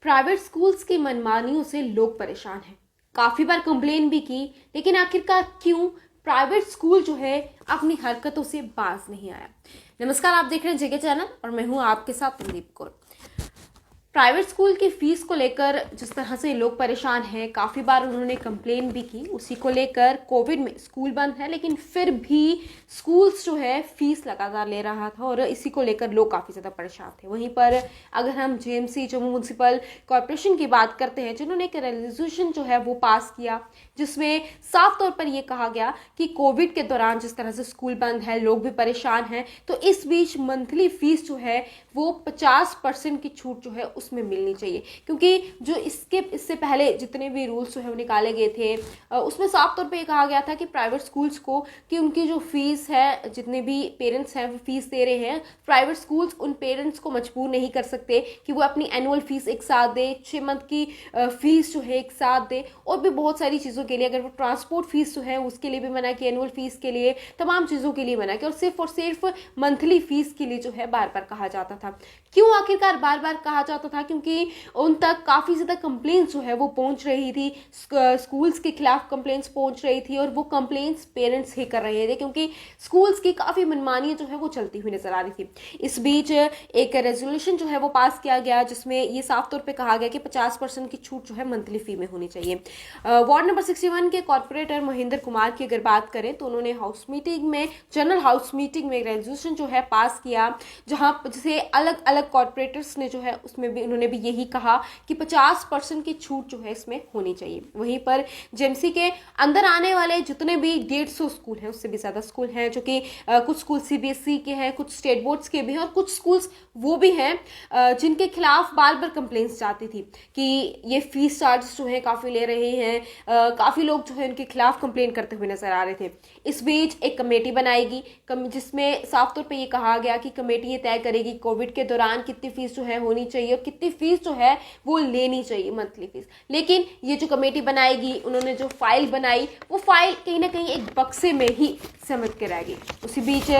Private schools की मनमानियों से लोग परेशान हैं। काफी बार कंप्लेन भी की, लेकिन आखिरकार क्यों प्राइवेट स्कूल जो है अपनी हरकतों से बाज नहीं आया। नमस्कार, आप देख रहे हैं जेके चैनल और मैं हूं आपके साथ संदीप कौर। प्राइवेट स्कूल की फीस को लेकर जिस तरह से लोग परेशान हैं, काफ़ी बार उन्होंने कंप्लेन भी की। उसी को लेकर कोविड में स्कूल बंद है, लेकिन फिर भी स्कूल्स जो है फीस लगातार ले रहा था और इसी को लेकर लोग काफ़ी ज़्यादा परेशान थे। वहीं पर अगर हम जेएमसी जम्मू म्यूनसिपल कॉरपोरेशन की बात करते हैं, जिन्होंने एक रेजोल्यूशन जो है वो पास किया, जिसमें साफ तौर पर यह कहा गया कि कोविड के दौरान जिस तरह से स्कूल बंद है, लोग भी परेशान हैं, तो इस बीच मंथली फीस जो है वो 50% की छूट जो है उसमें मिलनी चाहिए। क्योंकि जो इससे पहले जितने भी रूल्स जो है वो निकाले गए थे, उसमें साफ तौर पे ये कहा गया था कि प्राइवेट स्कूल्स को कि उनकी जो फीस है, जितने भी पेरेंट्स हैं वो फीस दे रहे हैं, प्राइवेट स्कूल्स उन पेरेंट्स को मजबूर नहीं कर सकते कि वो अपनी एनुअल फीस एक साथ दे, 6 मंथ की फीस जो है एक साथ दे, और भी बहुत सारी चीज़ों के लिए। अगर वो ट्रांसपोर्ट फीस जो है उसके लिए भी मना किया, एनुअल फीस के लिए, तमाम चीज़ों के लिए मना किया, और सिर्फ मंथली फीस के लिए जो है बार बार कहा जाता था। क्यों आखिरकार बार बार कहा जाता था? क्योंकि उन तक काफ़ी ज़्यादा कंप्लेंट्स जो है वो पहुंच रही थी, स्कूल्स के खिलाफ कंप्लेंट्स पहुंच रही थी, और वो कंप्लेंट्स पेरेंट्स ही कर रहे थे, क्योंकि स्कूल्स की काफ़ी मनमानी जो है वो चलती हुई नजर आ रही थी। इस बीच एक रेजोल्यूशन जो है वो पास किया गया, जिसमें ये साफ तौर पर कहा गया कि 50% की छूट जो है मंथली फी में होनी चाहिए। वार्ड नंबर 61 के कॉर्पोरेटर महेंद्र कुमार की अगर बात करें तो उन्होंने जनरल हाउस मीटिंग में एक रेजोल्यूशन जो है पास किया, जहां जिसे अलग अलग कॉर्पोरेटर्स ने जो है उसमें भी उन्होंने भी यही कहा कि 50% की छूट जो है इसमें होनी चाहिए। वहीं पर जेएमसी के अंदर आने वाले जितने भी 150 स्कूल हैं, उससे भी ज़्यादा स्कूल हैं, जो कि कुछ स्कूल सीबीएसई के हैं, कुछ स्टेट बोर्ड्स के भी हैं, और कुछ स्कूल्स वो भी हैं जिनके खिलाफ बार बार कंप्लेंट्स जाती थी कि ये फीस चार्ज जो है काफ़ी ले रहे हैं। काफ़ी लोग जो है उनके खिलाफ कंप्लेंट करते हुए नजर आ रहे थे। इस बीच एक कमेटी बनाएगी, जिसमें साफ तौर पे ये कहा गया कि कमेटी ये तय करेगी कोविड के दौरान कितनी फीस जो है होनी चाहिए और कितनी फीस जो है वो लेनी चाहिए, मंथली फीस। लेकिन ये जो कमेटी बनाएगी, उन्होंने जो फाइल बनाई, वो फाइल कहीं ना कहीं एक बक्से में ही समेट के रहेगी। उसी बीच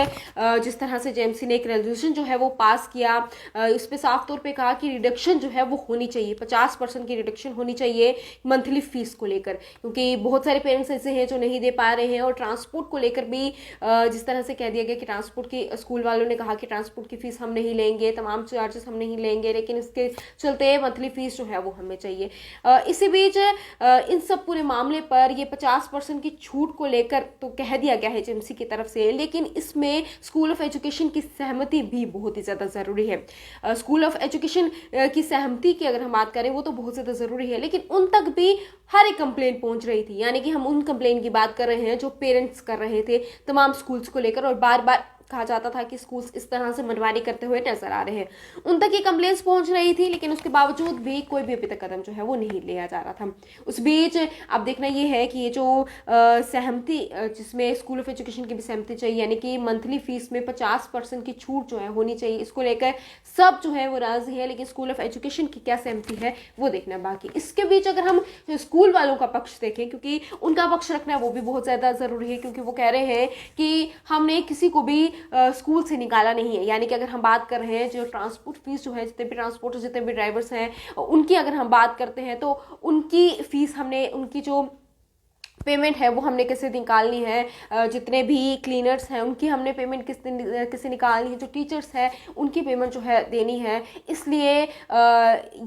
जिस तरह से जेएमसी ने एक रेजोल्यूशन जो है वो पास किया, इस पे साफ तौर पे कहा कि रिडक्शन जो है वो होनी चाहिए, 50% की रिडक्शन होनी चाहिए मंथली फीस को लेकर, क्योंकि बहुत सारे पेरेंट्स ऐसे हैं जो नहीं दे पा रहे हैं। और ट्रांसपोर्ट को लेकर भी जिस तरह से कह दिया गया कि ट्रांसपोर्ट की स्कूल वालों ने कहा कि ट्रांसपोर्ट की फीस हम नहीं लेंगे, तमाम चार्जेस हम नहीं लेंगे, लेकिन इसके चलते मंथली फीस जो है वो हमें चाहिए। इसी बीच इन सब पूरे मामले पर ये 50% की छूट को लेकर तो कह दिया गया है जेएमसी की तरफ से, लेकिन इसमें स्कूल ऑफ एजुकेशन की सहमति भी बहुत ही ज़्यादा ज़रूरी है। स्कूल ऑफ एजुकेशन की सहमति की अगर हम बात करें, वो तो बहुत ज़्यादा ज़रूरी है, लेकिन उन तक भी हर एक कंप्लेन पहुंच रही थी। यानी कि हम उन कंप्लेन की बात कर रहे हैं जो पेरेंट्स कर रहे थे तमाम स्कूल्स को लेकर, और बार बार कहा जाता था कि स्कूल्स इस तरह से मनमानी करते हुए नजर आ रहे हैं। उन तक ये कंप्लेंट्स पहुंच रही थी, लेकिन उसके बावजूद भी कोई भी अभी तक कदम जो है वो नहीं लिया जा रहा था। उस बीच अब देखना ये है कि ये जो सहमति, जिसमें स्कूल ऑफ एजुकेशन की भी सहमति चाहिए, यानी कि मंथली फीस में 50% की छूट जो है होनी चाहिए, इसको लेकर सब जो है वो राजी है, लेकिन स्कूल ऑफ एजुकेशन की क्या सहमति है वो देखना बाकी। इसके बीच अगर हम स्कूल वालों का पक्ष देखें, क्योंकि उनका पक्ष रखना वो भी बहुत ज़्यादा ज़रूरी है, क्योंकि वो कह रहे हैं कि हमने किसी को भी स्कूल से निकाला नहीं है। यानी कि अगर हम बात कर रहे हैं जो ट्रांसपोर्ट फीस जो है, जितने भी ट्रांसपोर्टर, जितने भी ड्राइवर्स हैं, उनकी अगर हम बात करते हैं तो उनकी फीस हमने, उनकी जो पेमेंट है वो हमने कैसे निकालनी है, जितने भी क्लीनर्स हैं उनकी हमने पेमेंट किससे निकालनी है, जो टीचर्स हैं उनकी पेमेंट जो है देनी है। इसलिए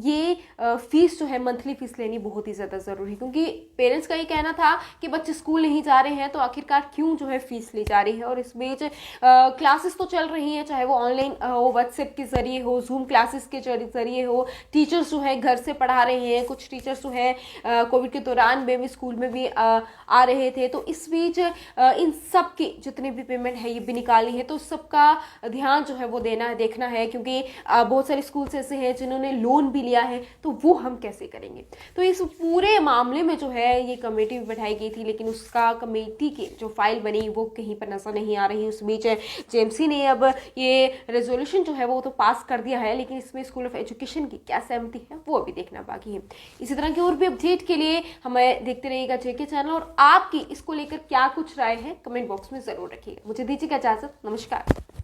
ये फीस जो है मंथली फीस लेनी बहुत ही ज़्यादा ज़रूरी है, क्योंकि पेरेंट्स का ये कहना था कि बच्चे स्कूल नहीं जा रहे हैं तो आखिरकार क्यों जो है फीस ली जा रही है। और इस बीच क्लासेस तो चल रही हैं, चाहे वो ऑनलाइन हो, व्हाट्सएप के ज़रिए हो, जूम क्लासेस के ज़रिए हो, टीचर्स जो है घर से पढ़ा रहे हैं, कुछ टीचर्स जो है कोविड के दौरान में भी स्कूल में भी आ रहे थे। तो इस बीच इन सब की जितनी भी पेमेंट है ये भी निकालनी है, तो सबका ध्यान जो है वो देखना है, क्योंकि बहुत सारे स्कूल्स ऐसे हैं जिन्होंने लोन भी लिया है, तो वो हम कैसे करेंगे। तो इस पूरे मामले में जो है ये कमेटी भी बैठाई गई थी, लेकिन उसका कमेटी की जो फाइल बनी वो कहीं पर नजर नहीं आ रही। उस बीच जेएमसी ने अब ये रेजोल्यूशन जो है वो तो पास कर दिया है, लेकिन इसमें स्कूल ऑफ एजुकेशन की क्या सहमति है वो अभी देखना बाकी है। इसी तरह की और भी अपडेट के लिए हमें देखते रहिएगा जेके चैनल, और आपकी इसको लेकर क्या कुछ राय है कमेंट बॉक्स में जरूर रखिएगा। मुझे दीजिएगा इजाजत, नमस्कार।